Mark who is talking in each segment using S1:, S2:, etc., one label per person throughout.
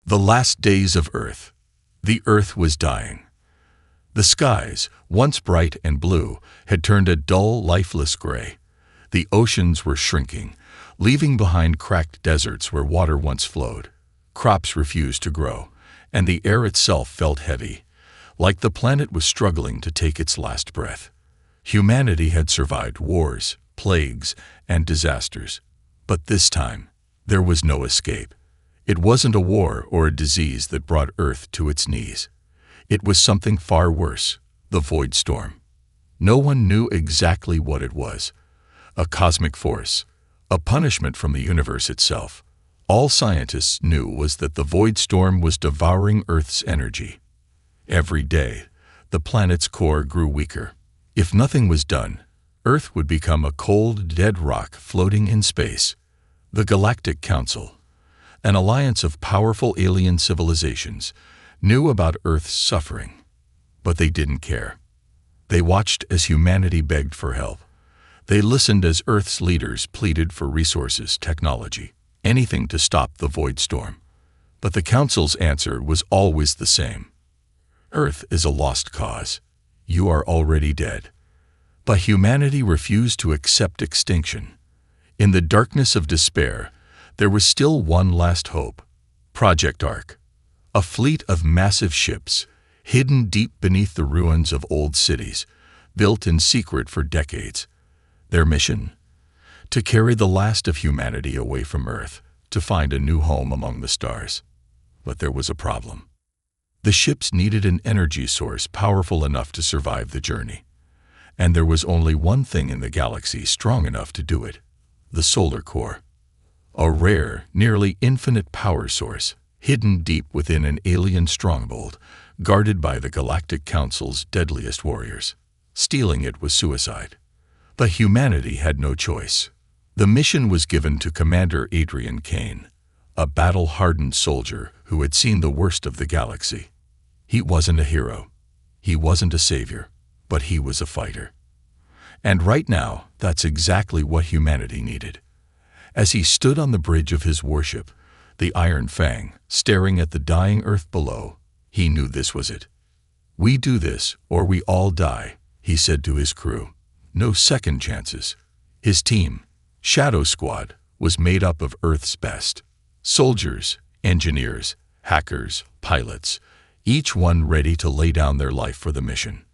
S1: The last days of Earth. The Earth was dying. The skies, once bright and blue, had turned a dull, lifeless gray. The oceans were shrinking, leaving behind cracked deserts where water once flowed. Crops refused to grow, and the air itself felt heavy, like the planet was struggling to take its last breath. Humanity had survived wars, plagues, and disasters. But this time, there was no escape. It wasn't a war or a disease that brought Earth to its knees. It was something far worse, the void storm. No one knew exactly what it was. A cosmic force, a punishment from the universe itself. All scientists knew was that the void storm was devouring Earth's energy. Every day, the planet's core grew weaker. If nothing was done, Earth would become a cold, dead rock floating in space. The Galactic Council, an alliance of powerful alien civilizations, knew about Earth's suffering, but they didn't care. They watched as humanity begged for help. They listened as Earth's leaders pleaded for resources, technology, anything to stop the void storm. But the Council's answer was always the same. Earth is a lost cause. You are already dead. But humanity refused to accept extinction. In the darkness of despair, there was still one last hope. Project Ark. A fleet of massive ships, hidden deep beneath the ruins of old cities, built in secret for decades. Their mission? To carry the last of humanity away from Earth, to find a new home among the stars. But there was a problem. The ships needed an energy source powerful enough to survive the journey. And there was only one thing in the galaxy strong enough to do it: the solar core. A rare, nearly infinite power source, hidden deep within an alien stronghold, guarded by the Galactic Council's deadliest warriors. Stealing it was suicide. But humanity had no choice. The mission was given to Commander Adrian Kane, a battle-hardened soldier who had seen the worst of the galaxy. He wasn't a hero. He wasn't a savior, but he was a fighter. And right now, that's exactly what humanity needed. As he stood on the bridge of his warship, the Iron Fang, staring at the dying Earth below, he knew this was it. "We do this, or we all die," he said to his crew. No second chances. His team, Shadow Squad, was made up of Earth's best. Soldiers, engineers, hackers, pilots, each one ready to lay down their life for the mission.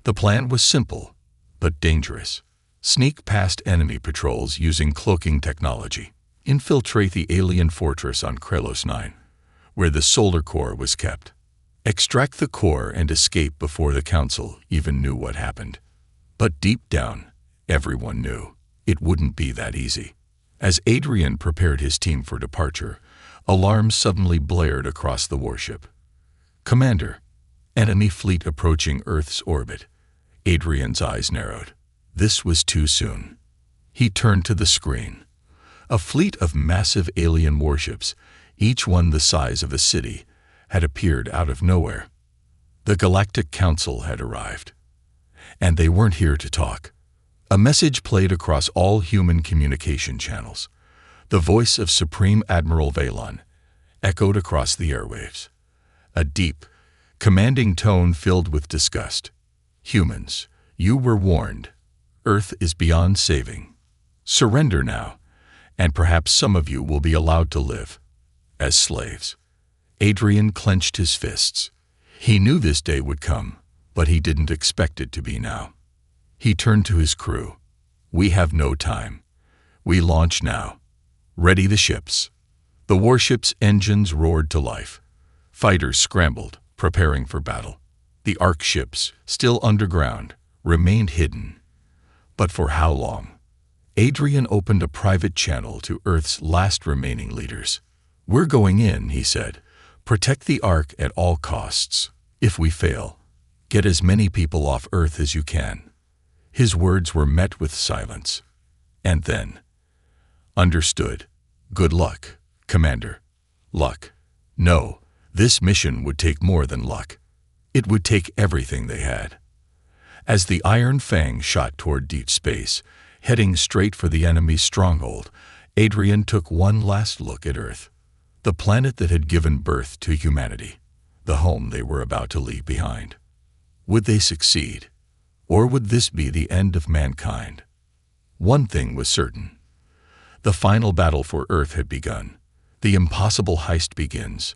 S1: The plan was simple, but dangerous. Sneak past enemy patrols using cloaking technology. Infiltrate the alien fortress on Krelos 9, where the solar core was kept. Extract the core and escape before the Council even knew what happened. But deep down, everyone knew it wouldn't be that easy. As Adrian prepared his team for departure, alarms suddenly blared across the warship. "Commander, enemy fleet approaching Earth's orbit." Adrian's eyes narrowed. This was too soon. He turned to the screen. A fleet of massive alien warships, each one the size of a city, had appeared out of nowhere. The Galactic Council had arrived. And they weren't here to talk. A message played across all human communication channels. The voice of Supreme Admiral Valon echoed across the airwaves. A deep, commanding tone filled with disgust. "Humans, you were warned. Earth is beyond saving. Surrender now, and perhaps some of you will be allowed to live as slaves." Adrian clenched his fists. He knew this day would come, but he didn't expect it to be now. He turned to his crew. "We have no time. We launch now. Ready the ships." The warship's engines roared to life. Fighters scrambled, preparing for battle. The Ark ships, still underground, remained hidden. But for how long? Adrian opened a private channel to Earth's last remaining leaders. "We're going in," he said. "Protect the Ark at all costs. If we fail, get as many people off Earth as you can." His words were met with silence. And then, "Understood. Good luck, Commander." Luck? No, this mission would take more than luck. It would take everything they had. As the Iron Fang shot toward deep space, heading straight for the enemy's stronghold, Adrian took one last look at Earth. the planet that had given birth to humanity, the home they were about to leave behind. Would they succeed, or would this be the end of mankind? One thing was certain. The final battle for Earth had begun. The impossible heist begins.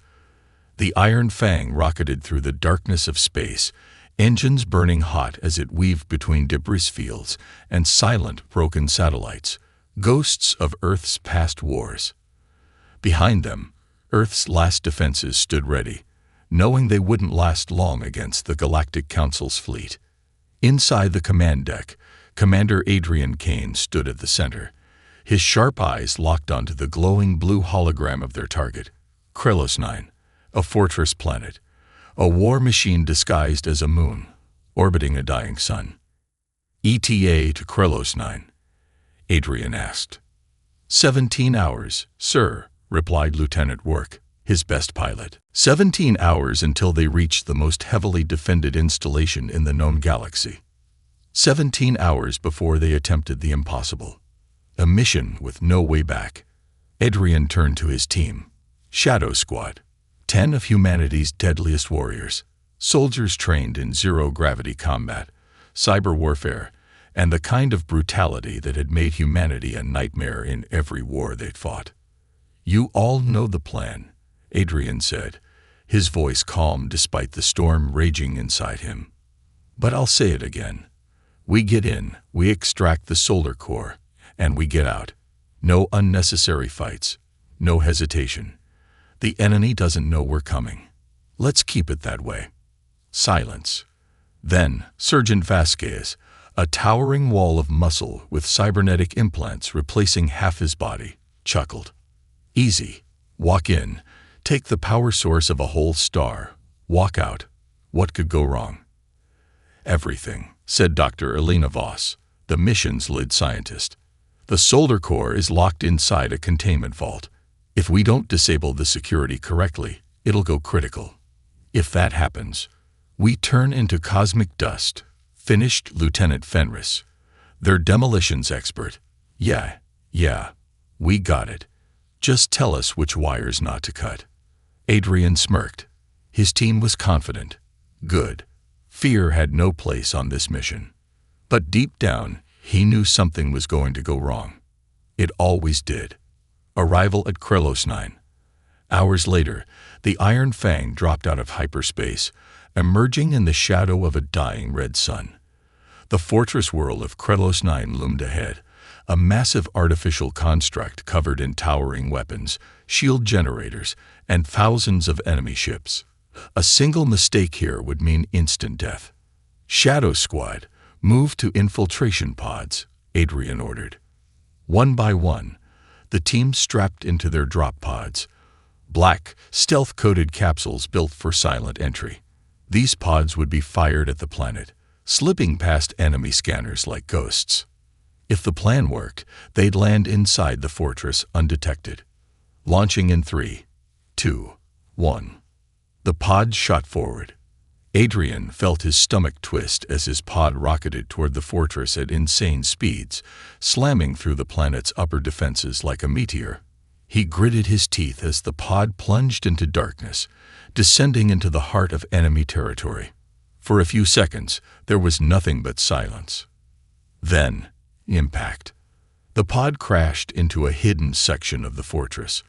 S1: The Iron Fang rocketed through the darkness of space, engines burning hot as it weaved between debris fields and silent, broken satellites, ghosts of Earth's past wars. Behind them, Earth's last defenses stood ready, knowing they wouldn't last long against the Galactic Council's fleet. Inside the command deck, Commander Adrian Kane stood at the center, his sharp eyes locked onto the glowing blue hologram of their target, Krelos 9, a fortress planet, a war machine disguised as a moon, orbiting a dying sun. ETA to Krelos 9, Adrian asked. 17 hours, sir, replied Lieutenant Work, his best pilot. 17 hours until they reached the most heavily defended installation in the known galaxy. 17 hours before they attempted the impossible. A mission with no way back. Adrian turned to his team. Shadow Squad. 10 of humanity's deadliest warriors. Soldiers trained in zero-gravity combat, cyber warfare, and the kind of brutality that had made humanity a nightmare in every war they'd fought. You all know the plan, Adrian said, his voice calm despite the storm raging inside him. But I'll say it again. We get in, we extract the solar core, and we get out. No unnecessary fights, no hesitation. The enemy doesn't know we're coming. Let's keep it that way. Silence. Then, Sergeant Vasquez, a towering wall of muscle with cybernetic implants replacing half his body, chuckled. Easy. Walk in. Take the power source of a whole star. Walk out. What could go wrong? Everything, said Dr. Elena Voss, the mission's lead scientist. The solar core is locked inside a containment vault. If we don't disable the security correctly, it'll go critical. If that happens, we turn into cosmic dust, finished Lieutenant Fenris, their demolitions expert. Yeah, we got it. Just tell us which wires not to cut. Adrian smirked. His team was confident. Good. Fear had no place on this mission. But deep down, he knew something was going to go wrong. It always did. Arrival at Krelos 9. Hours later, the Iron Fang dropped out of hyperspace, emerging in the shadow of a dying red sun. The fortress world of Krelos 9 loomed ahead, a massive artificial construct covered in towering weapons, shield generators, and thousands of enemy ships. A single mistake here would mean instant death. Shadow Squad, move to infiltration pods, Adrian ordered. One by one, the team strapped into their drop pods, black, stealth-coated capsules built for silent entry. These pods would be fired at the planet, slipping past enemy scanners like ghosts. If the plan worked, they'd land inside the fortress undetected. Launching in 3, 2, 1. The pods shot forward. Adrian felt his stomach twist as his pod rocketed toward the fortress at insane speeds, slamming through the planet's upper defenses like a meteor. He gritted his teeth as the pod plunged into darkness, descending into the heart of enemy territory. For a few seconds, there was nothing but silence. Then, impact. The pod crashed into a hidden section of the fortress,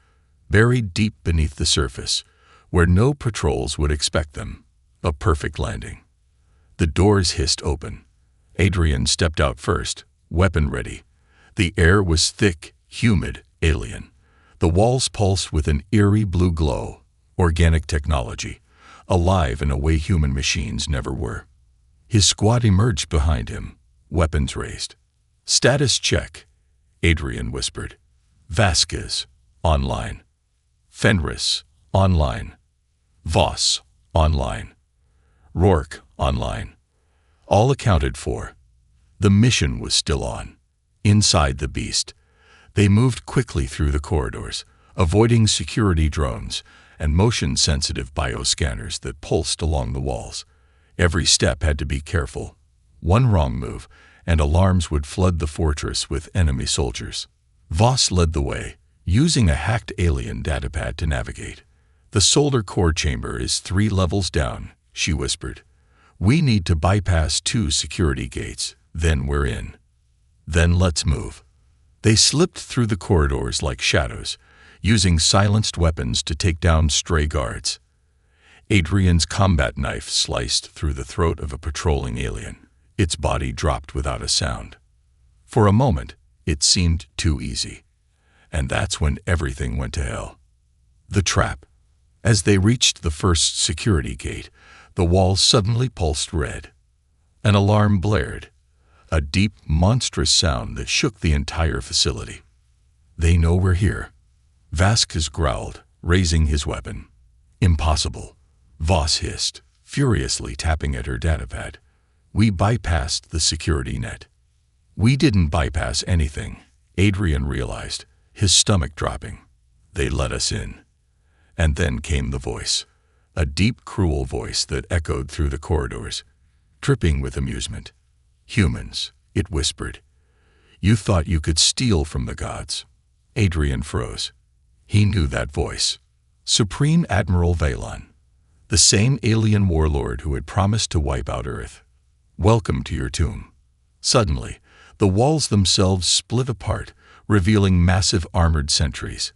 S1: buried deep beneath the surface, where no patrols would expect them. A perfect landing. The doors hissed open. Adrian stepped out first, weapon ready. The air was thick, humid, alien. The walls pulsed with an eerie blue glow, organic technology, alive in a way human machines never were. His squad emerged behind him, weapons raised. Status check, Adrian whispered. Vasquez, online. Fenris, online. Voss, online. Rourke, online. All accounted for. The mission was still on. Inside the beast, they moved quickly through the corridors, avoiding security drones and motion-sensitive bioscanners that pulsed along the walls. Every step had to be careful. One wrong move, and alarms would flood the fortress with enemy soldiers. Voss led the way, using a hacked alien datapad to navigate. "The solar core chamber is 3 levels down," she whispered. "We need to bypass 2 security gates, then we're in. Then let's move." They slipped through the corridors like shadows, using silenced weapons to take down stray guards. Adrian's combat knife sliced through the throat of a patrolling alien. Its body dropped without a sound. For a moment, it seemed too easy. And that's when everything went to hell. The trap. As they reached the first security gate, the walls suddenly pulsed red. An alarm blared, a deep, monstrous sound that shook the entire facility. "They know we're here," Vasquez growled, raising his weapon. "Impossible," Voss hissed, furiously tapping at her datapad. "We bypassed the security net." "We didn't bypass anything," Adrian realized, his stomach dropping. "They let us in." And then came the voice, a deep, cruel voice that echoed through the corridors, dripping with amusement. "Humans," it whispered. "You thought you could steal from the gods." Adrian froze. He knew that voice. Supreme Admiral Valon, the same alien warlord who had promised to wipe out Earth. "Welcome to your tomb." Suddenly, the walls themselves split apart, revealing massive armored sentries.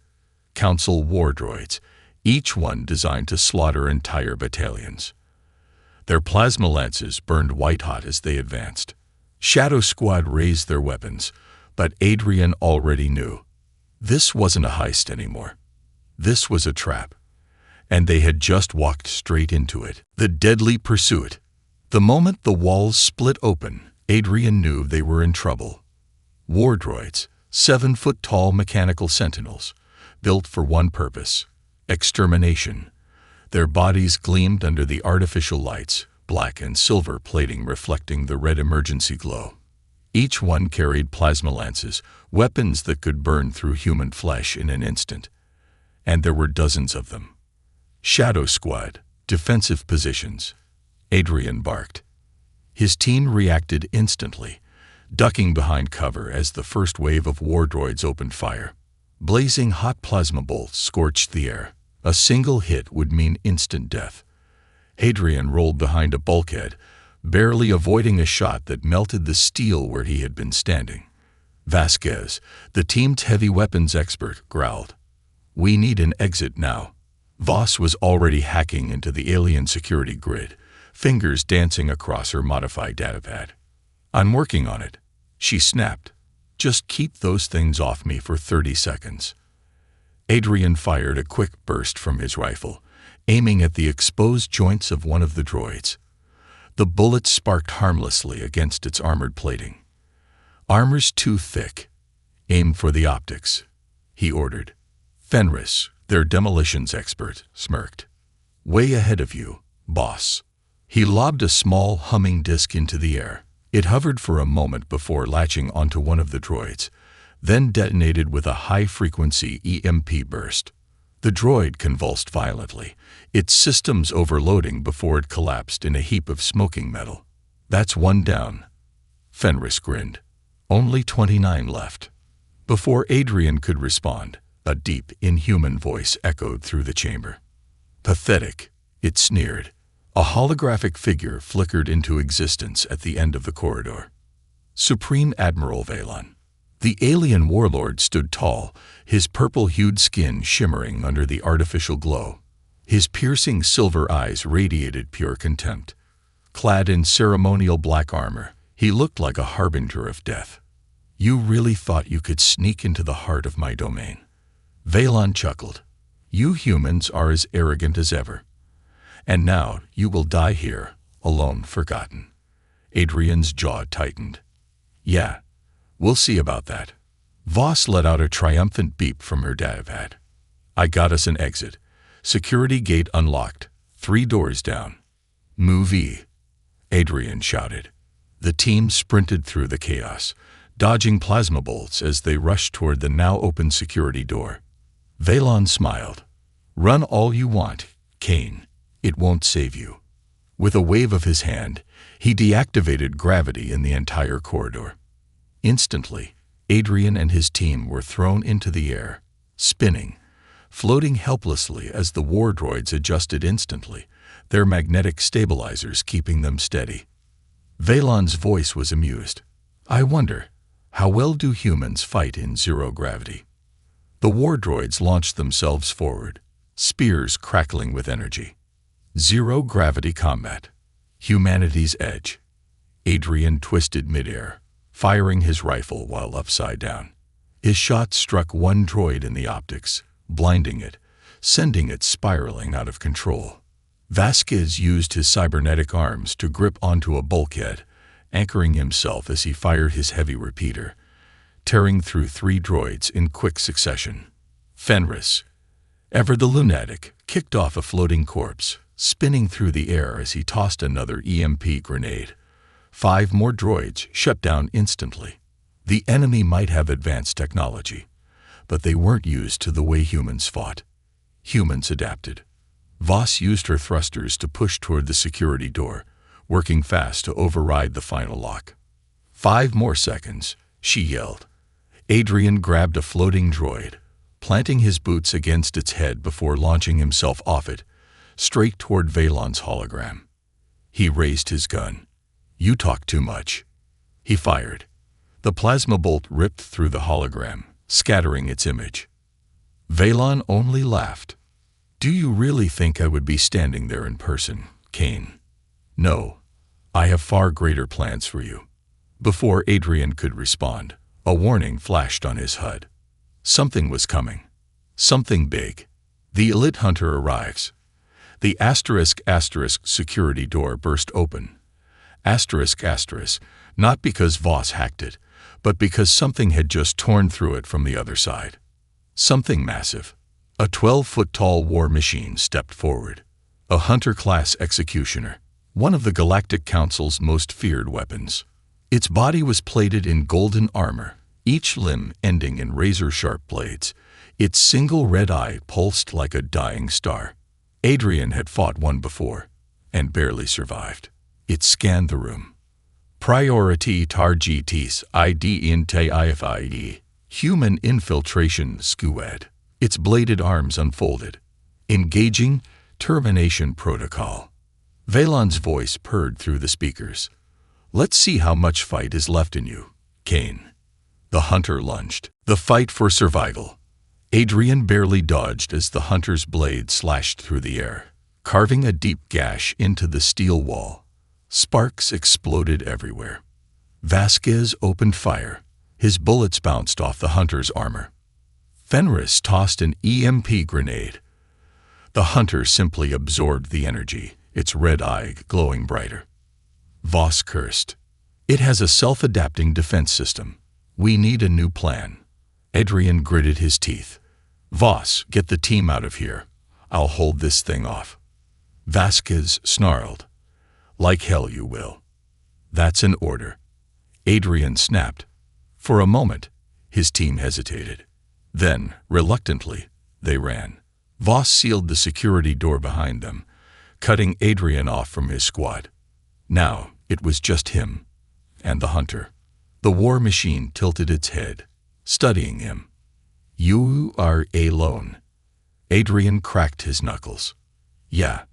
S1: Council war droids, each one designed to slaughter entire battalions. Their plasma lances burned white-hot as they advanced. Shadow Squad raised their weapons, but Adrian already knew. This wasn't a heist anymore. This was a trap. And they had just walked straight into it. The deadly pursuit. The moment the walls split open, Adrian knew they were in trouble. War droids, 7-foot-tall mechanical sentinels, built for one purpose: extermination. Their bodies gleamed under the artificial lights, black and silver plating reflecting the red emergency glow. Each one carried plasma lances, weapons that could burn through human flesh in an instant. And there were dozens of them. "Shadow Squad, defensive positions," Adrian barked. His team reacted instantly, ducking behind cover as the first wave of war droids opened fire. Blazing hot plasma bolts scorched the air. A single hit would mean instant death. Adrian rolled behind a bulkhead, barely avoiding a shot that melted the steel where he had been standing. Vasquez, the team's heavy weapons expert, growled. "We need an exit now." Voss was already hacking into the alien security grid, fingers dancing across her modified datapad. "I'm working on it," she snapped. "Just keep those things off me for 30 seconds. Adrian fired a quick burst from his rifle, aiming at the exposed joints of one of the droids. The bullet sparked harmlessly against its armored plating. "Armor's too thick. Aim for the optics," he ordered. Fenris, their demolitions expert, smirked. "Way ahead of you, boss." He lobbed a small, humming disc into the air. It hovered for a moment before latching onto one of the droids, then detonated with a high-frequency EMP burst. The droid convulsed violently, its systems overloading before it collapsed in a heap of smoking metal. "That's one down." Fenris grinned. "Only 29 left." Before Adrian could respond, a deep, inhuman voice echoed through the chamber. "Pathetic," it sneered. A holographic figure flickered into existence at the end of the corridor. Supreme Admiral Valon. The alien warlord stood tall, his purple-hued skin shimmering under the artificial glow. His piercing silver eyes radiated pure contempt. Clad in ceremonial black armor, he looked like a harbinger of death. "You really thought you could sneak into the heart of my domain?" Valon chuckled. "You humans are as arrogant as ever. And now you will die here, alone, forgotten." Adrian's jaw tightened. "Yeah. We'll see about that." Voss let out a triumphant beep from her datapad. "I got us an exit. Security gate unlocked. 3 doors down." "Move-y," Adrian shouted. The team sprinted through the chaos, dodging plasma bolts as they rushed toward the now-open security door. Valon smiled. "Run all you want, Kane. It won't save you." With a wave of his hand, he deactivated gravity in the entire corridor. Instantly, Adrian and his team were thrown into the air, spinning, floating helplessly as the war droids adjusted instantly, their magnetic stabilizers keeping them steady. Vaylon's voice was amused. I wonder, how well do humans fight in zero gravity? The war droids launched themselves forward, spears crackling with energy. Zero gravity combat. Humanity's edge. Adrian twisted midair, firing his rifle while upside down. His shot struck one droid in the optics, blinding it, sending it spiraling out of control. Vasquez used his cybernetic arms to grip onto a bulkhead, anchoring himself as he fired his heavy repeater, tearing through 3 droids in quick succession. Fenris, ever the lunatic, kicked off a floating corpse, spinning through the air as he tossed another EMP grenade. 5 more droids shut down instantly. The enemy might have advanced technology, but they weren't used to the way humans fought. Humans adapted. Voss used her thrusters to push toward the security door, working fast to override the final lock. 5 more seconds, she yelled. Adrian grabbed a floating droid, planting his boots against its head before launching himself off it, straight toward Vaylon's hologram. He raised his gun. You talk too much. He fired. The plasma bolt ripped through the hologram, scattering its image. Vaylon only laughed. Do you really think I would be standing there in person, Kane? No, I have far greater plans for you. Before Adrian could respond, a warning flashed on his HUD. Something was coming. Something big. The elite hunter arrives. The *** security door burst open. ***, not because Voss hacked it, but because something had just torn through it from the other side. Something massive. A 12-foot-tall war machine stepped forward. A Hunter-class executioner, one of the Galactic Council's most feared weapons. Its body was plated in golden armor, each limb ending in razor-sharp blades. Its single red eye pulsed like a dying star. Adrian had fought one before, and barely survived. It scanned the room. Priority targetes identified. Human infiltration squad. Its bladed arms unfolded. Engaging termination protocol. Vaylon's voice purred through the speakers. Let's see how much fight is left in you, Kane. The hunter lunged. The fight for survival. Adrian barely dodged as the hunter's blade slashed through the air, carving a deep gash into the steel wall. Sparks exploded everywhere. Vasquez opened fire. His bullets bounced off the hunter's armor. Fenris tossed an EMP grenade. The hunter simply absorbed the energy, its red eye glowing brighter. Voss cursed. It has a self-adapting defense system. We need a new plan. Adrian gritted his teeth. Voss, get the team out of here. I'll hold this thing off. Vasquez snarled. Like hell you will. That's an order. Adrian snapped. For a moment, his team hesitated. Then, reluctantly, they ran. Voss sealed the security door behind them, cutting Adrian off from his squad. Now, it was just him and the hunter. The war machine tilted its head, studying him. You are alone. Adrian cracked his knuckles. Yeah.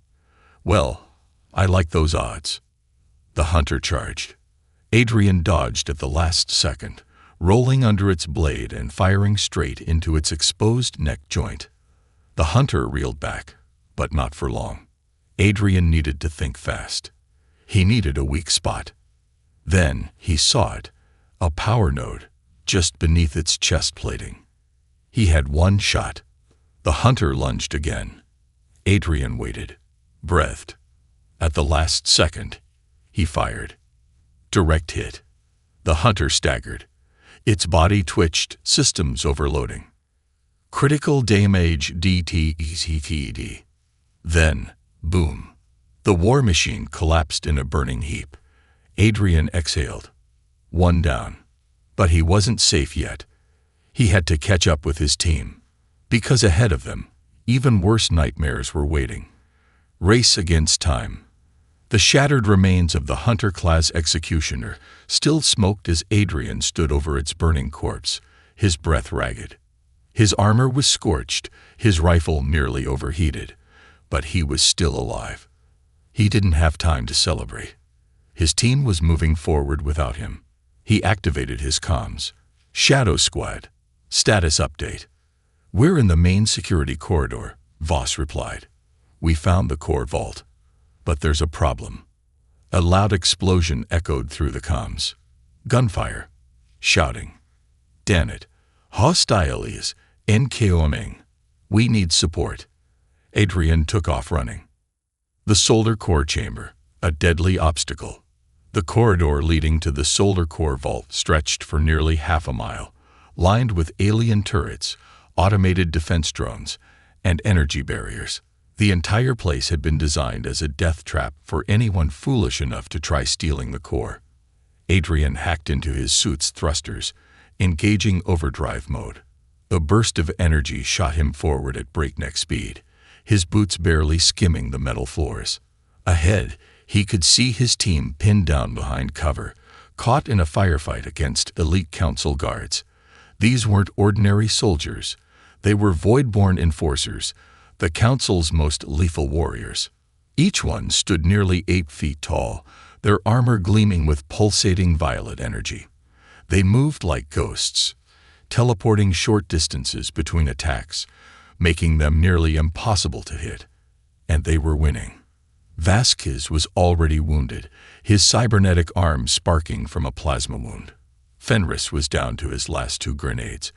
S1: Well, I like those odds. The hunter charged. Adrian dodged at the last second, rolling under its blade and firing straight into its exposed neck joint. The hunter reeled back, but not for long. Adrian needed to think fast. He needed a weak spot. Then he saw it, a power node, just beneath its chest plating. He had one shot. The hunter lunged again. Adrian waited, breathed. At the last second, he fired. Direct hit. The hunter staggered. Its body twitched, systems overloading. Critical damage DTECTD. Then, boom. The war machine collapsed in a burning heap. Adrian exhaled. One down. But he wasn't safe yet. He had to catch up with his team. Because ahead of them, even worse nightmares were waiting. Race against time. The shattered remains of the Hunter-class executioner still smoked as Adrian stood over its burning corpse, his breath ragged. His armor was scorched, his rifle nearly overheated, but he was still alive. He didn't have time to celebrate. His team was moving forward without him. He activated his comms. Shadow Squad. Status update. We're in the main security corridor, Voss replied. We found the core vault. But there's a problem. A loud explosion echoed through the comms. Gunfire. Shouting. Damn it. Hostiles. Incoming. We need support. Adrian took off running. The solar core chamber, a deadly obstacle. The corridor leading to the solar core vault stretched for nearly half a mile, lined with alien turrets, automated defense drones, and energy barriers. The entire place had been designed as a death trap for anyone foolish enough to try stealing the core. Adrian hacked into his suit's thrusters, engaging overdrive mode. A burst of energy shot him forward at breakneck speed, his boots barely skimming the metal floors. Ahead, he could see his team pinned down behind cover, caught in a firefight against elite council guards. These weren't ordinary soldiers. They were void-born enforcers, the council's most lethal warriors. Each one stood nearly 8 feet tall, their armor gleaming with pulsating violet energy. They moved like ghosts, teleporting short distances between attacks, making them nearly impossible to hit. And they were winning. Vasquez was already wounded, his cybernetic arm sparking from a plasma wound. Fenris was down to his last 2 grenades.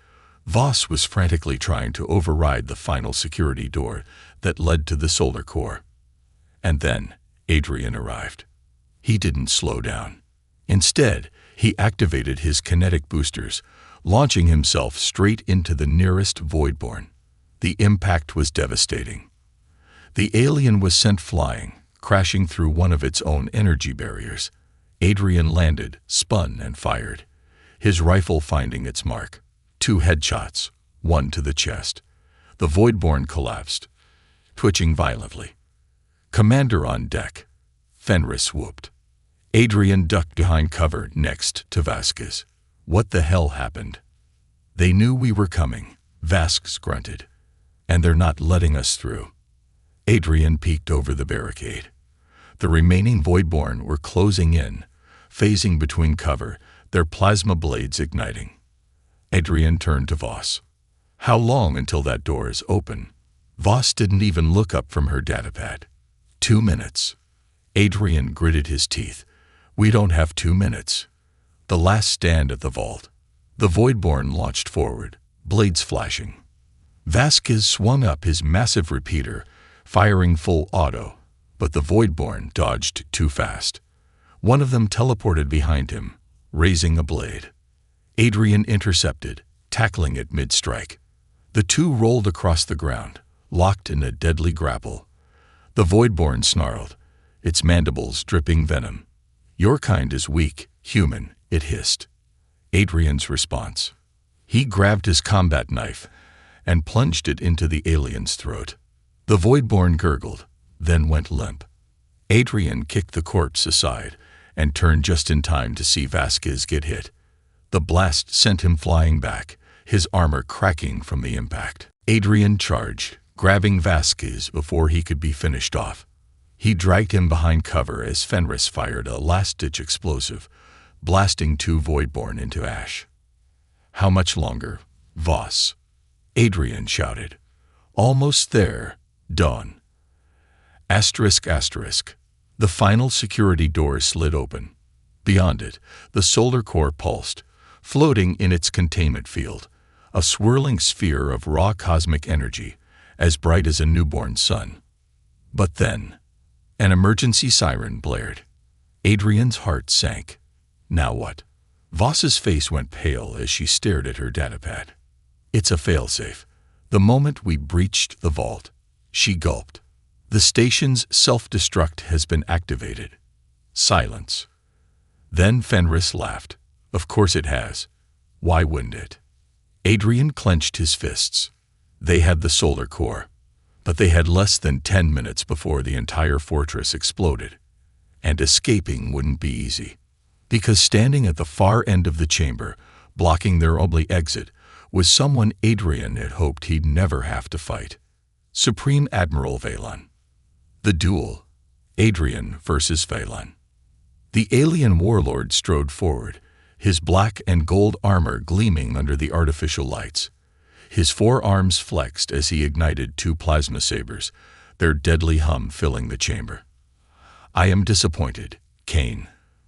S1: Voss was frantically trying to override the final security door that led to the solar core. And then Adrian arrived. He didn't slow down. Instead, he activated his kinetic boosters, launching himself straight into the nearest voidborn. The impact was devastating. The alien was sent flying, crashing through one of its own energy barriers. Adrian landed, spun, and fired, his rifle finding its mark. 2 headshots, one to the chest. The voidborn collapsed, twitching violently. Commander on deck. Fenris whooped. Adrian ducked behind cover next to Vasquez. What the hell happened? They knew we were coming, Vasquez grunted. And they're not letting us through. Adrian peeked over the barricade. The remaining voidborn were closing in, phasing between cover, their plasma blades igniting. Adrian turned to Voss. How long until that door is open? Voss didn't even look up from her datapad. 2 minutes. Adrian gritted his teeth. We don't have 2 minutes. The last stand at the vault. The voidborn launched forward, blades flashing. Vasquez swung up his massive repeater, firing full auto, but the voidborn dodged too fast. One of them teleported behind him, raising a blade. Adrian intercepted, tackling it mid-strike. The 2 rolled across the ground, locked in a deadly grapple. The voidborn snarled, its mandibles dripping venom. Your kind is weak, human, it hissed. Adrian's response. He grabbed his combat knife and plunged it into the alien's throat. The voidborn gurgled, then went limp. Adrian kicked the corpse aside and turned just in time to see Vasquez get hit. The blast sent him flying back, his armor cracking from the impact. Adrian charged, grabbing Vasquez before he could be finished off. He dragged him behind cover as Fenris fired a last-ditch explosive, blasting 2 voidborn into ash. How much longer? Voss. Adrian shouted. Almost there, Dawn. Asterisk asterisk. The final security door slid open. Beyond it, the solar core pulsed, floating in its containment field, a swirling sphere of raw cosmic energy, as bright as a newborn sun. But then, an emergency siren blared. Adrian's heart sank. Now what? Voss's face went pale as she stared at her datapad. It's a failsafe. The moment we breached the vault, she gulped. The station's self-destruct has been activated. Silence. Then Fenris laughed. Of course it has. Why wouldn't it? Adrian clenched his fists. They had the solar core, but they had less than 10 minutes before the entire fortress exploded. And escaping wouldn't be easy, because standing at the far end of the chamber, blocking their only exit, was someone Adrian had hoped he'd never have to fight. Supreme Admiral Vaylon. The duel. Adrian versus Vaylon. The alien warlord strode forward, his black and gold armor gleaming under the artificial lights. His forearms flexed as he ignited two plasma sabers, their deadly hum filling the chamber. "I am disappointed, Kane,"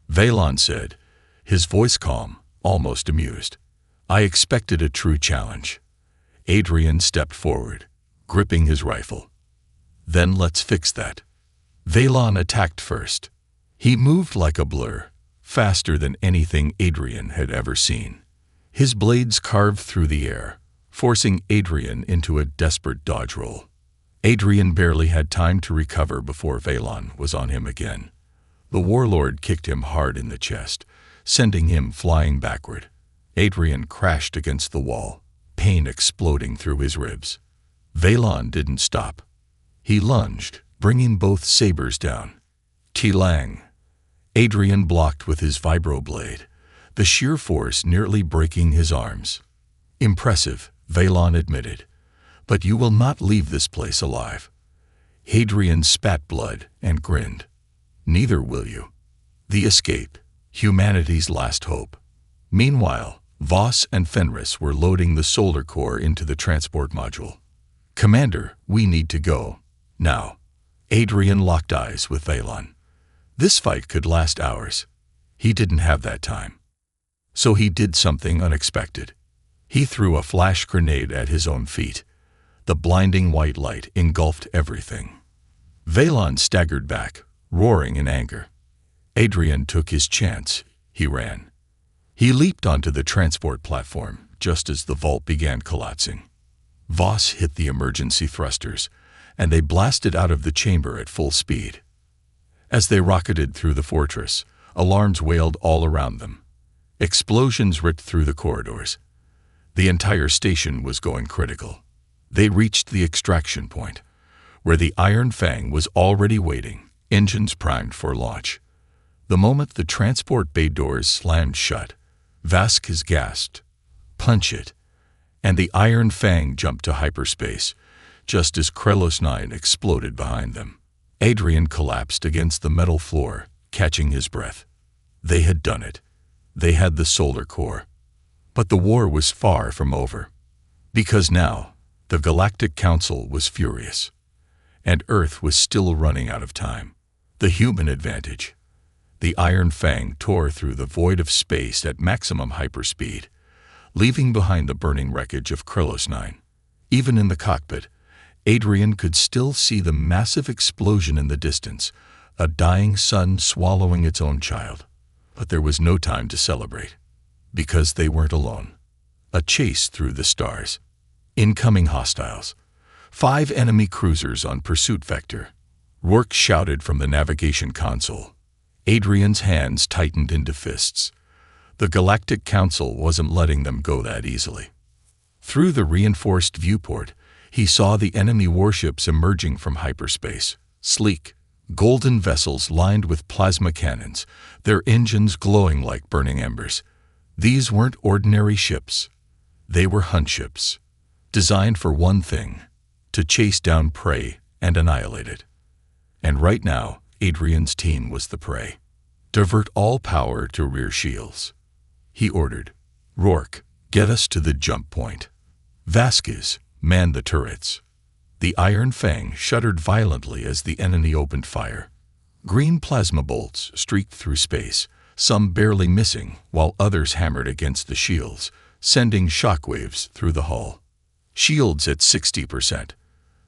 S1: Vaylon said, his voice calm, almost amused. "I expected a true challenge." Adrian stepped forward, gripping his rifle. "Then let's fix that." Vaylon attacked first. He moved like a blur, faster than anything Adrian had ever seen. His blades carved through the air, forcing Adrian into a desperate dodge roll. Adrian barely had time to recover before Vaylon was on him again. The warlord kicked him hard in the chest, sending him flying backward. Adrian crashed against the wall, pain exploding through his ribs. Vaylon didn't stop. He lunged, bringing both sabers down. T-lang. Adrian blocked with his vibroblade, the sheer force nearly breaking his arms. "Impressive," Vaylon admitted, "but you will not leave this place alive." Adrian spat blood and grinned. "Neither will you." The escape, humanity's last hope. Meanwhile, Voss and Fenris were loading the solar core into the transport module. "Commander, we need to go. Now." Adrian locked eyes with Vaylon. This fight could last hours. He didn't have that time. So he did something unexpected. He threw a flash grenade at his own feet. The blinding white light engulfed everything. Vaylon staggered back, roaring in anger. Adrian took his chance. He ran. He leaped onto the transport platform just as the vault began collapsing. Voss hit the emergency thrusters, and they blasted out of the chamber at full speed. As they rocketed through the fortress, alarms wailed all around them. Explosions ripped through the corridors. The entire station was going critical. They reached the extraction point, where the Iron Fang was already waiting, engines primed for launch. The moment the transport bay doors slammed shut, Vasquez gasped, "Punch it," and the Iron Fang jumped to hyperspace, just as Krelos 9 exploded behind them. Adrian collapsed against the metal floor, catching his breath. They had done it. They had the solar core. But the war was far from over. Because now, the Galactic Council was furious. And Earth was still running out of time. The human advantage. The Iron Fang tore through the void of space at maximum hyperspeed, leaving behind the burning wreckage of Krelos 9. Even in the cockpit, Adrian could still see the massive explosion in the distance, a dying sun swallowing its own child. But there was no time to celebrate, because they weren't alone. A chase through the stars. Incoming hostiles. 5 enemy cruisers on pursuit vector. Rourke shouted from the navigation console. Adrian's hands tightened into fists. The Galactic Council wasn't letting them go that easily. Through the reinforced viewport, he saw the enemy warships emerging from hyperspace, sleek, golden vessels lined with plasma cannons, their engines glowing like burning embers. These weren't ordinary ships. They were hunships, designed for one thing: to chase down prey and annihilate it. And right now, Adrian's team was the prey. "Divert all power to rear shields," he ordered. "Rourke, get us to the jump point." Vasquez, "Man the turrets." The Iron Fang shuddered violently as the enemy opened fire. Green plasma bolts streaked through space, some barely missing, while others hammered against the shields, sending shockwaves through the hull. "Shields at 60%.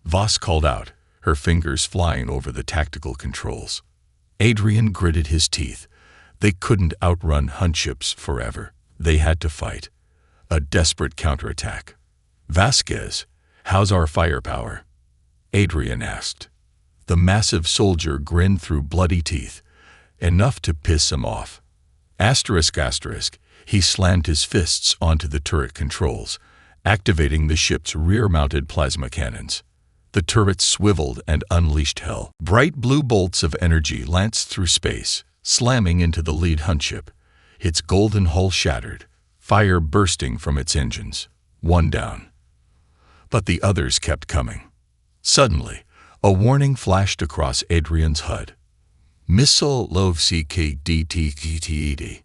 S1: Voss called out, her fingers flying over the tactical controls. Adrian gritted his teeth. They couldn't outrun hunships forever. They had to fight. A desperate counterattack. "Vasquez, how's our firepower?" Adrian asked. The massive soldier grinned through bloody teeth, enough to piss him off. Asterisk. He slammed his fists onto the turret controls, activating the ship's rear-mounted plasma cannons. The turrets swiveled and unleashed hell. Bright blue bolts of energy lanced through space, slamming into the lead hunship. Its golden hull shattered, fire bursting from its engines. One down. But the others kept coming. Suddenly, a warning flashed across Adrian's HUD. Missile Love CKDTTTED.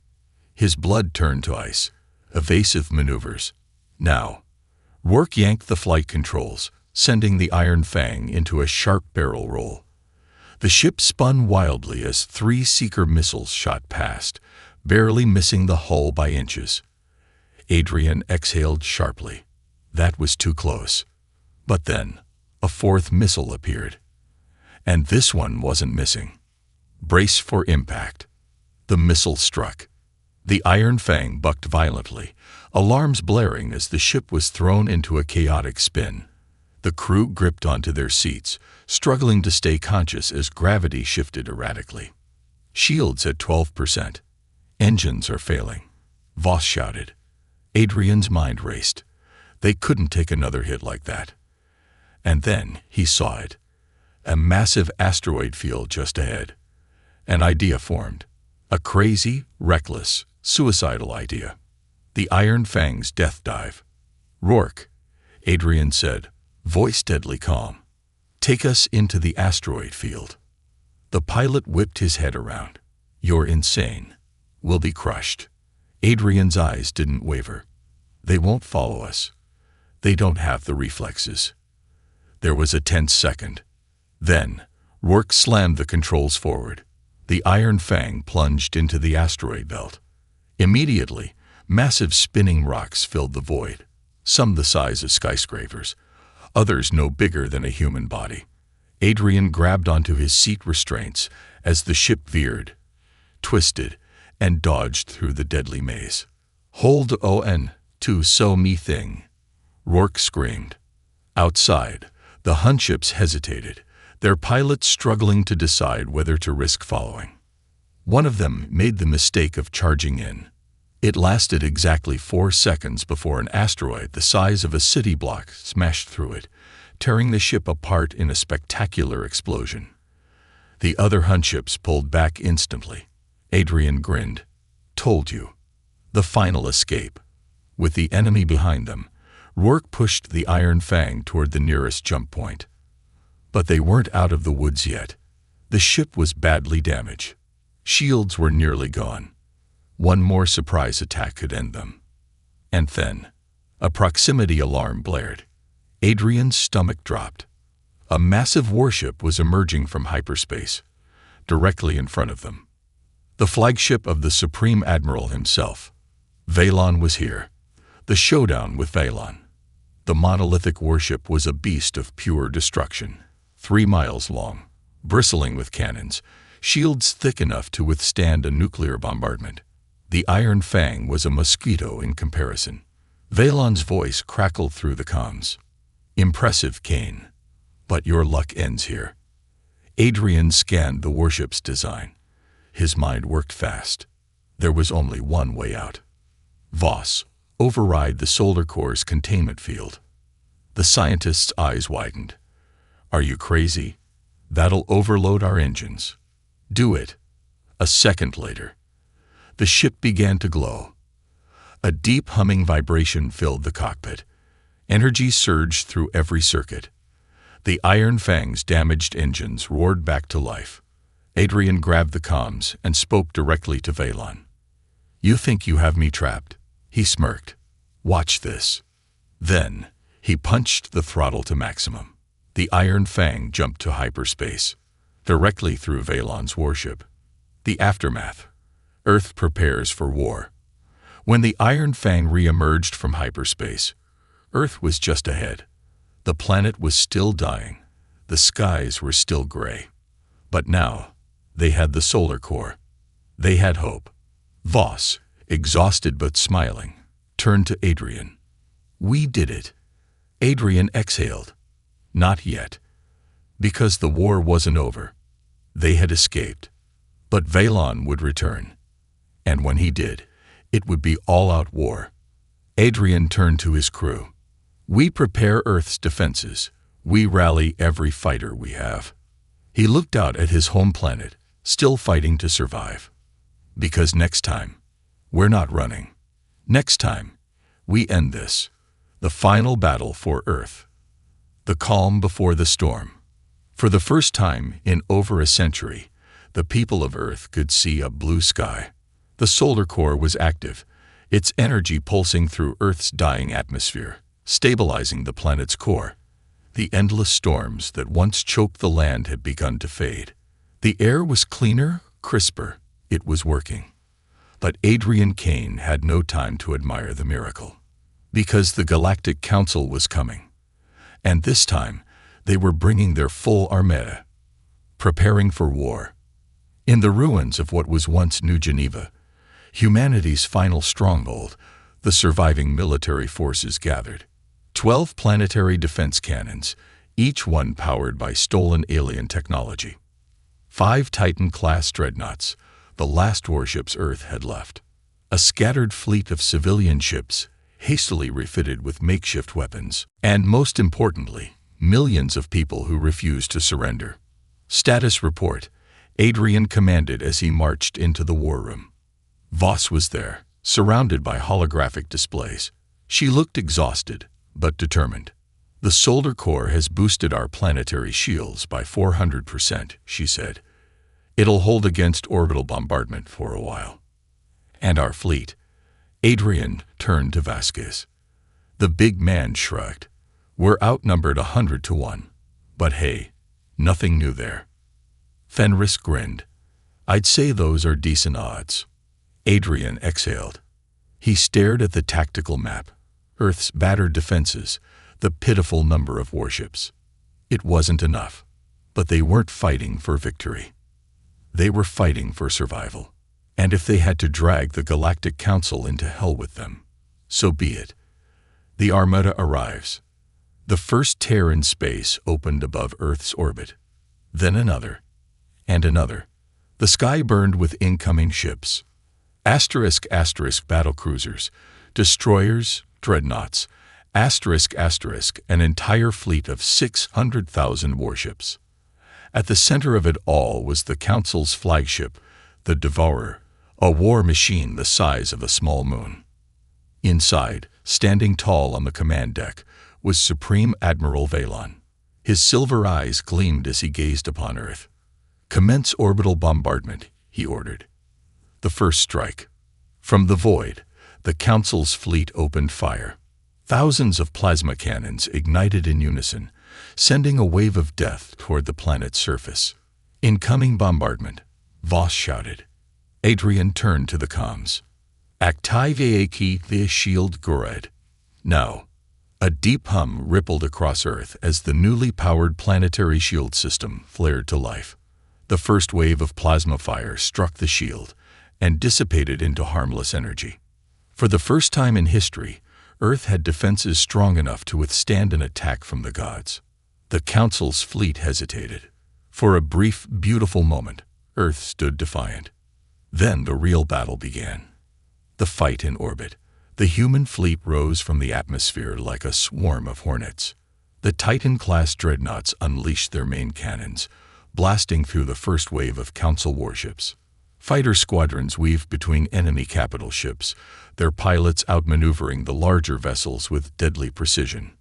S1: His blood turned to ice. Evasive maneuvers. Now. Rourke yanked the flight controls, sending the Iron Fang into a sharp barrel roll. The ship spun wildly as 3 Seeker missiles shot past, barely missing the hull by inches. Adrian exhaled sharply. That was too close. But then, a 4th missile appeared. And this one wasn't missing. Brace for impact. The missile struck. The Iron Fang bucked violently, alarms blaring as the ship was thrown into a chaotic spin. The crew gripped onto their seats, struggling to stay conscious as gravity shifted erratically. Shields at 12%. Engines are failing. Voss shouted. Adrian's mind raced. They couldn't take another hit like that. And then he saw it. A massive asteroid field just ahead. An idea formed. A crazy, reckless, suicidal idea. The Iron Fang's death dive. Rourke, Adrian said, voice deadly calm. Take us into the asteroid field. The pilot whipped his head around. You're insane. We'll be crushed. Adrian's eyes didn't waver. They won't follow us. They don't have the reflexes. There was a tense second. Then, Rourke slammed the controls forward. The Iron Fang plunged into the asteroid belt. Immediately, massive spinning rocks filled the void, some the size of skyscrapers, others no bigger than a human body. Adrian grabbed onto his seat restraints as the ship veered, twisted, and dodged through the deadly maze. Hold on to so me thing, Rourke screamed. Outside, the Hun ships hesitated, their pilots struggling to decide whether to risk following. One of them made the mistake of charging in. It lasted exactly 4 seconds before an asteroid the size of a city block smashed through it, tearing the ship apart in a spectacular explosion. The other Hun ships pulled back instantly. Adrian grinned. Told you. The final escape. With the enemy behind them, Rourke pushed the Iron Fang toward the nearest jump point. But they weren't out of the woods yet. The ship was badly damaged. Shields were nearly gone. One more surprise attack could end them. And then, a proximity alarm blared. Adrian's stomach dropped. A massive warship was emerging from hyperspace, directly in front of them. The flagship of the Supreme Admiral himself. Valon was here. The Showdown with Valon. The monolithic warship was a beast of pure destruction, 3 miles long, bristling with cannons, shields thick enough to withstand a nuclear bombardment. The Iron Fang was a mosquito in comparison. Valon's voice crackled through the comms. Impressive, Kane. But your luck ends here. Adrian scanned the warship's design. His mind worked fast. There was only one way out. Voss, override the solar core's containment field. The scientist's eyes widened. Are you crazy? That'll overload our engines. Do it. A second later, the ship began to glow. A deep humming vibration filled the cockpit. Energy surged through every circuit. The Iron Fang's damaged engines roared back to life. Adrian grabbed the comms and spoke directly to Valon. You think you have me trapped? He smirked. Watch this. Then, he punched the throttle to maximum. The Iron Fang jumped to hyperspace, directly through Valon's warship. The aftermath. Earth prepares for war. When the Iron Fang re-emerged from hyperspace, Earth was just ahead. The planet was still dying. The skies were still gray. But now, they had the solar core. They had hope. Voss, exhausted but smiling, turned to Adrian. We did it. Adrian exhaled. Not yet. Because the war wasn't over. They had escaped. But Valon would return. And when he did, it would be all-out war. Adrian turned to his crew. We prepare Earth's defenses. We rally every fighter we have. He looked out at his home planet, still fighting to survive. Because next time, we're not running. Next time, we end this. The final battle for Earth. The calm before the storm. For the first time in over a century, the people of Earth could see a blue sky. The solar core was active, its energy pulsing through Earth's dying atmosphere, stabilizing the planet's core. The endless storms that once choked the land had begun to fade. The air was cleaner, crisper. It was working. But Adrian Kane had no time to admire the miracle. Because the Galactic Council was coming. And this time, they were bringing their full armada, preparing for war. In the ruins of what was once New Geneva, humanity's final stronghold, the surviving military forces gathered. 12 planetary defense cannons, each one powered by stolen alien technology. 5 Titan-class dreadnoughts, the last warships Earth had left. A scattered fleet of civilian ships, hastily refitted with makeshift weapons. And most importantly, millions of people who refused to surrender. Status report. Adrian commanded as he marched into the war room. Voss was there, surrounded by holographic displays. She looked exhausted, but determined. The solar core has boosted our planetary shields by 400%, she said. It'll hold against orbital bombardment for a while. And our fleet. Adrian turned to Vasquez. The big man shrugged. We're outnumbered 100 to 1. But hey, nothing new there. Fenris grinned. I'd say those are decent odds. Adrian exhaled. He stared at the tactical map, Earth's battered defenses, the pitiful number of warships. It wasn't enough. But they weren't fighting for victory. They were fighting for survival. And if they had to drag the Galactic Council into hell with them, so be it. The Armada arrives. The first tear in space opened above Earth's orbit. Then another. And another. The sky burned with incoming ships. Asterisk battlecruisers, destroyers, dreadnoughts, an entire fleet of 600,000 warships. At the center of it all was the Council's flagship, the Devourer, a war machine the size of a small moon. Inside, standing tall on the command deck, was Supreme Admiral Valon. His silver eyes gleamed as he gazed upon Earth. Commence orbital bombardment, he ordered. The first strike. From the void, the Council's fleet opened fire. Thousands of plasma cannons ignited in unison, sending a wave of death toward the planet's surface. Incoming bombardment, Voss shouted. Adrian turned to the comms. Activate the shield grid. Now. A deep hum rippled across Earth as the newly powered planetary shield system flared to life. The first wave of plasma fire struck the shield and dissipated into harmless energy. For the first time in history, Earth had defenses strong enough to withstand an attack from the gods. The Council's fleet hesitated. For a brief, beautiful moment, Earth stood defiant. Then the real battle began. The fight in orbit. The human fleet rose from the atmosphere like a swarm of hornets. The Titan-class dreadnoughts unleashed their main cannons, blasting through the first wave of Council warships. Fighter squadrons weaved between enemy capital ships, their pilots outmaneuvering the larger vessels with deadly precision.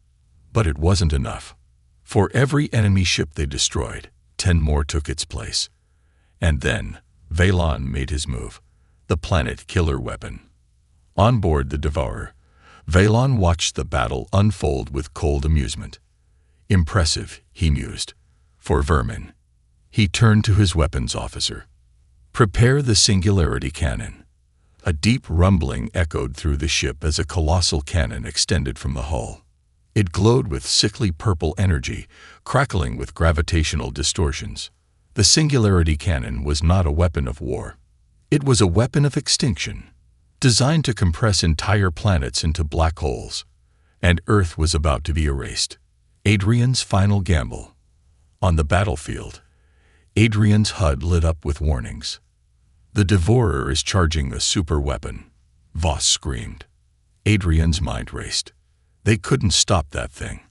S1: But it wasn't enough. For every enemy ship they destroyed, 10 more took its place. And then, Valon made his move, the planet killer weapon. On board the Devourer, Valon watched the battle unfold with cold amusement. Impressive, he mused. For vermin. He turned to his weapons officer. Prepare the Singularity Cannon. A deep rumbling echoed through the ship as a colossal cannon extended from the hull. It glowed with sickly purple energy, crackling with gravitational distortions. The Singularity Cannon was not a weapon of war. It was a weapon of extinction, designed to compress entire planets into black holes. And Earth was about to be erased. Adrian's final gamble. On the battlefield, Adrian's HUD lit up with warnings. The Devourer is charging the super weapon, Voss screamed. Adrian's mind raced. They couldn't stop that thing.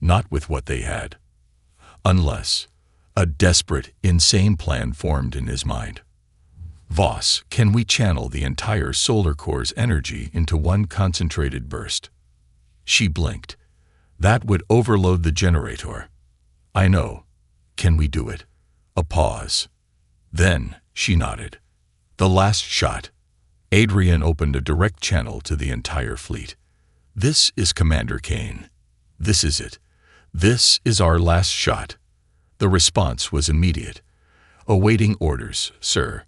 S1: Not with what they had. Unless a desperate, insane plan formed in his mind. Voss, can we channel the entire solar core's energy into one concentrated burst? She blinked. That would overload the generator. I know. Can we do it? A pause. Then she nodded. The last shot. Adrian opened a direct channel to the entire fleet. This is Commander Kane. This is it. This is our last shot. The response was immediate. Awaiting orders, sir.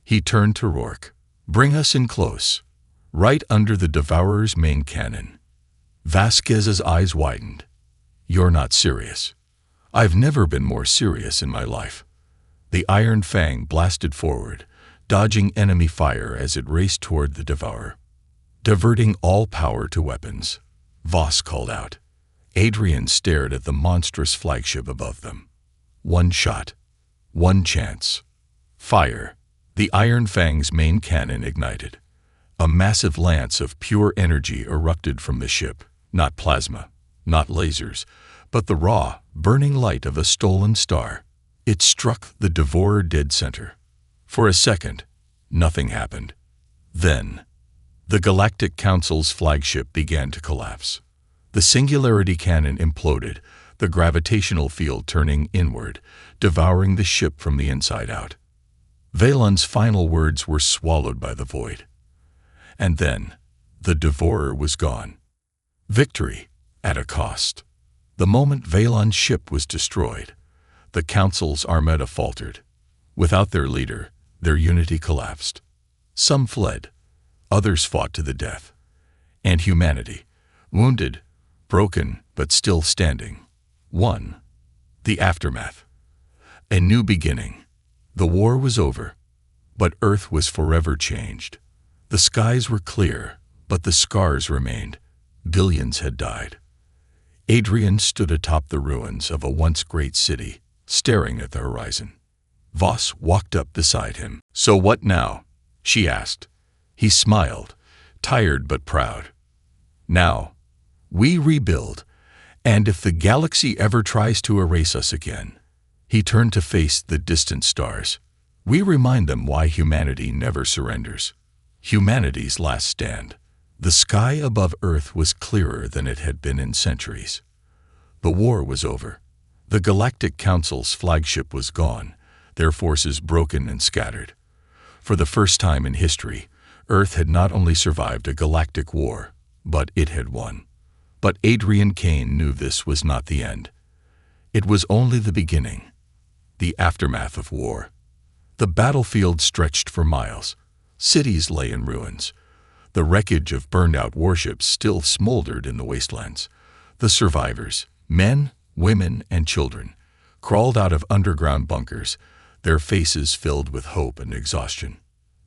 S1: He turned to Rourke. Bring us in close. Right under the Devourer's main cannon. Vasquez's eyes widened. You're not serious. I've never been more serious in my life. The Iron Fang blasted forward, dodging enemy fire as it raced toward the Devourer. Diverting all power to weapons, Voss called out. Adrian stared at the monstrous flagship above them. One shot. One chance. Fire. The Iron Fang's main cannon ignited. A massive lance of pure energy erupted from the ship, not plasma, not lasers, but the raw, burning light of a stolen star. It struck the Devourer dead center. For a second, nothing happened. Then, the Galactic Council's flagship began to collapse. The Singularity Cannon imploded, the gravitational field turning inward, devouring the ship from the inside out. Valen's final words were swallowed by the void. And then, the Devourer was gone. Victory, at a cost. The moment Valen's ship was destroyed, the Council's armada faltered. Without their leader, their unity collapsed. Some fled, others fought to the death. And humanity, wounded, broken, but still standing, won. The aftermath. A new beginning. The war was over, but Earth was forever changed. The skies were clear, but the scars remained. Billions had died. Adrian stood atop the ruins of a once great city, staring at the horizon. Voss walked up beside him. So what now? She asked. He smiled, tired but proud. Now, we rebuild, and if the galaxy ever tries to erase us again, he turned to face the distant stars. We remind them why humanity never surrenders. Humanity's last stand. The sky above Earth was clearer than it had been in centuries. The war was over. The Galactic Council's flagship was gone, their forces broken and scattered. For the first time in history, Earth had not only survived a galactic war, but it had won. But Adrian Kane knew this was not the end. It was only the beginning. The aftermath of war. The battlefield stretched for miles. Cities lay in ruins. The wreckage of burned-out warships still smoldered in the wastelands. The survivors, men, women, and children, crawled out of underground bunkers, their faces filled with hope and exhaustion.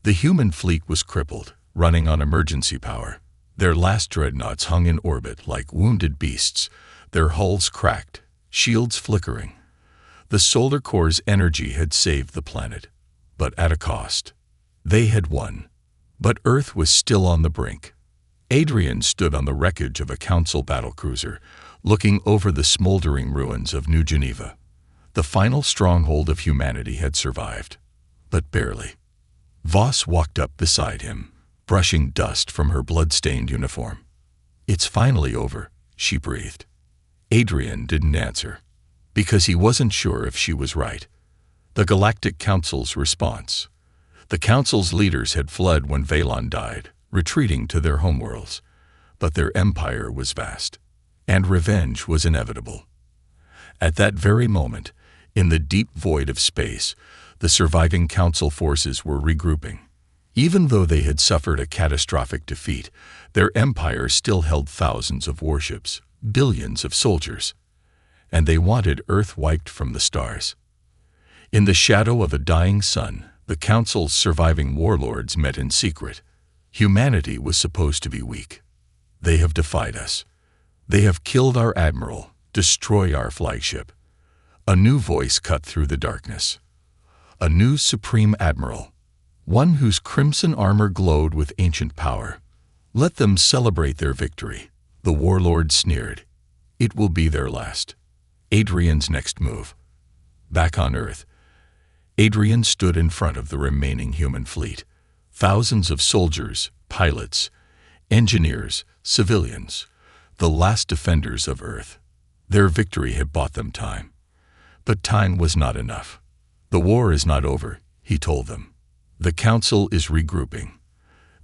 S1: The human fleet was crippled, running on emergency power. Their last dreadnoughts hung in orbit like wounded beasts, their hulls cracked, shields flickering. The solar core's energy had saved the planet, but at a cost. They had won, but Earth was still on the brink. Adrian stood on the wreckage of a Council battlecruiser, looking over the smoldering ruins of New Geneva. The final stronghold of humanity had survived, but barely. Voss walked up beside him, brushing dust from her blood-stained uniform. It's finally over, she breathed. Adrian didn't answer, because he wasn't sure if she was right. The Galactic Council's response. The Council's leaders had fled when Valen died, retreating to their homeworlds. But their empire was vast, and revenge was inevitable. At that very moment, in the deep void of space, the surviving Council forces were regrouping. Even though they had suffered a catastrophic defeat, their empire still held thousands of warships, billions of soldiers, and they wanted Earth wiped from the stars. In the shadow of a dying sun, the Council's surviving warlords met in secret. Humanity was supposed to be weak. They have defied us. They have killed our admiral, destroyed our flagship. A new voice cut through the darkness. A new supreme admiral, one whose crimson armor glowed with ancient power. Let them celebrate their victory. The warlord sneered. It will be their last. Adrian's next move. Back on Earth, Adrian stood in front of the remaining human fleet. Thousands of soldiers, pilots, engineers, civilians. the last defenders of Earth. Their victory had bought them time. But time was not enough. The war is not over, he told them. The council is regrouping.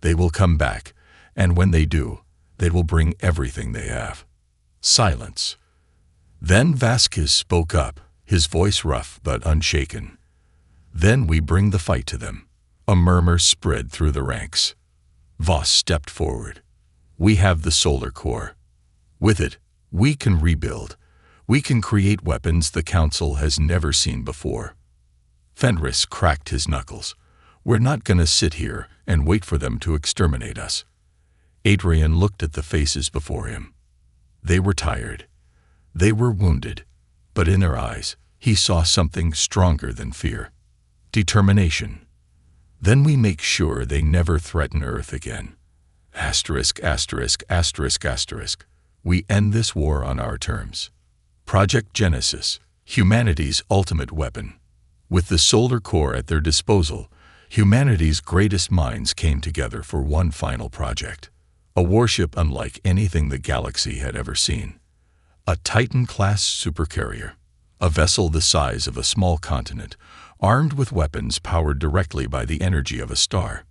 S1: They will come back, and when they do, they will bring everything they have. Silence. Then Vasquez spoke up, his voice rough but unshaken. Then we bring the fight to them. A murmur spread through the ranks. Voss stepped forward. We have the solar core. With it, we can rebuild. We can create weapons the council has never seen before. Fenris cracked his knuckles. We're not going to sit here and wait for them to exterminate us. Adrian looked at the faces before him. They were tired. They were wounded. But in their eyes, he saw something stronger than fear. Determination. Then we make sure they never threaten Earth again. Asterisk, asterisk, asterisk, asterisk. We end this war on our terms. Project Genesis, humanity's ultimate weapon. With the solar core at their disposal, humanity's greatest minds came together for one final project. A warship unlike anything the galaxy had ever seen. A Titan-class supercarrier. A vessel the size of a small continent, armed with weapons powered directly by the energy of a star.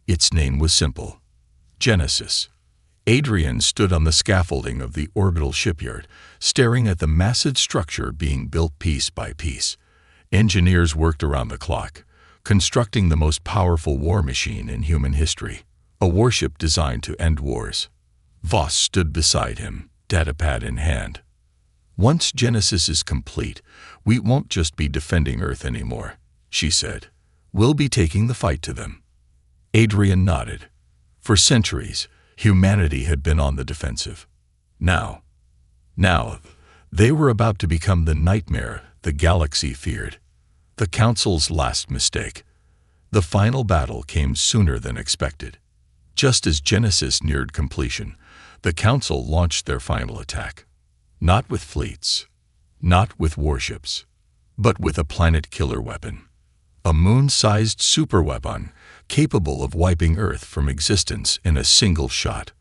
S1: Its name was simple. Genesis. Adrian stood on the scaffolding of the orbital shipyard, staring at the massive structure being built piece by piece. Engineers worked around the clock, constructing the most powerful war machine in human history, a warship designed to end wars. Voss stood beside him, datapad in hand. Once Genesis is complete, we won't just be defending Earth anymore, she said. We'll be taking the fight to them. Adrian nodded. For centuries, humanity had been on the defensive. Now, they were about to become the nightmare the galaxy feared. The Council's last mistake. The final battle came sooner than expected. Just as Genesis neared completion, the Council launched their final attack. Not with fleets, not with warships, but with a planet-killer weapon. A moon-sized superweapon capable of wiping Earth from existence in a single shot.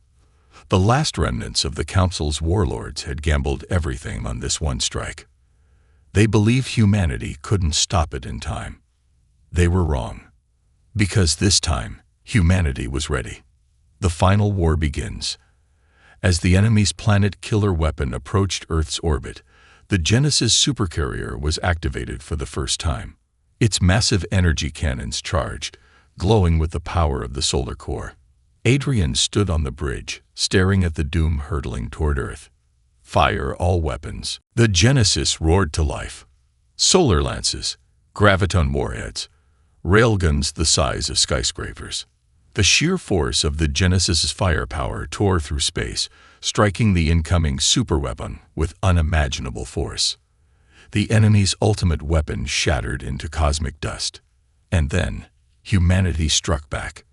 S1: The last remnants of the Council's warlords had gambled everything on this one strike. They believed humanity couldn't stop it in time. They were wrong. Because this time, humanity was ready. The final war begins. As the enemy's planet-killer weapon approached Earth's orbit, the Genesis supercarrier was activated for the first time. Its massive energy cannons charged, glowing with the power of the solar core. Adrian stood on the bridge, staring at the doom hurtling toward Earth. Fire all weapons. The Genesis roared to life. Solar lances, graviton warheads, railguns the size of skyscrapers. The sheer force of the Genesis's firepower tore through space, striking the incoming superweapon with unimaginable force. The enemy's ultimate weapon shattered into cosmic dust. And then, humanity struck back.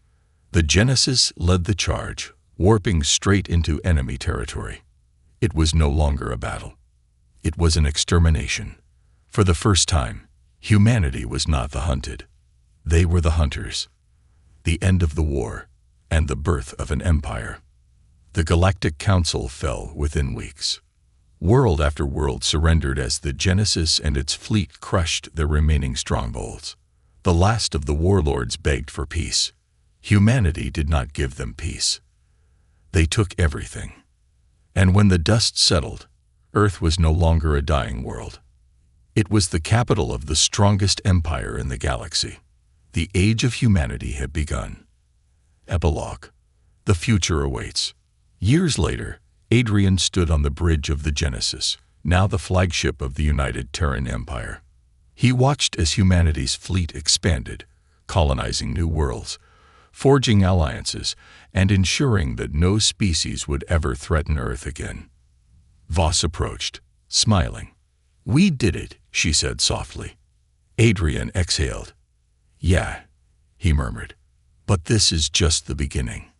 S1: The Genesis led the charge, warping straight into enemy territory. It was no longer a battle. It was an extermination. For the first time, humanity was not the hunted. They were the hunters. The end of the war, and the birth of an empire. The Galactic Council fell within weeks. World after world surrendered as the Genesis and its fleet crushed their remaining strongholds. The last of the warlords begged for peace. Humanity did not give them peace. They took everything. And when the dust settled, Earth was no longer a dying world. It was the capital of the strongest empire in the galaxy. The age of humanity had begun. Epilogue. The future awaits. Years later, Adrian stood on the bridge of the Genesis, now the flagship of the united Terran Empire. He watched as humanity's fleet expanded, colonizing new worlds, forging alliances, and ensuring that no species would ever threaten Earth again. Voss approached, smiling. "We did it," she said softly. Adrian exhaled. "Yeah," he murmured, "but this is just the beginning."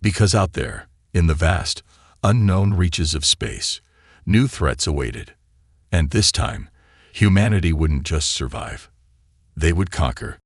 S1: Because out there, in the vast, unknown reaches of space, new threats awaited. And this time, humanity wouldn't just survive. They would conquer.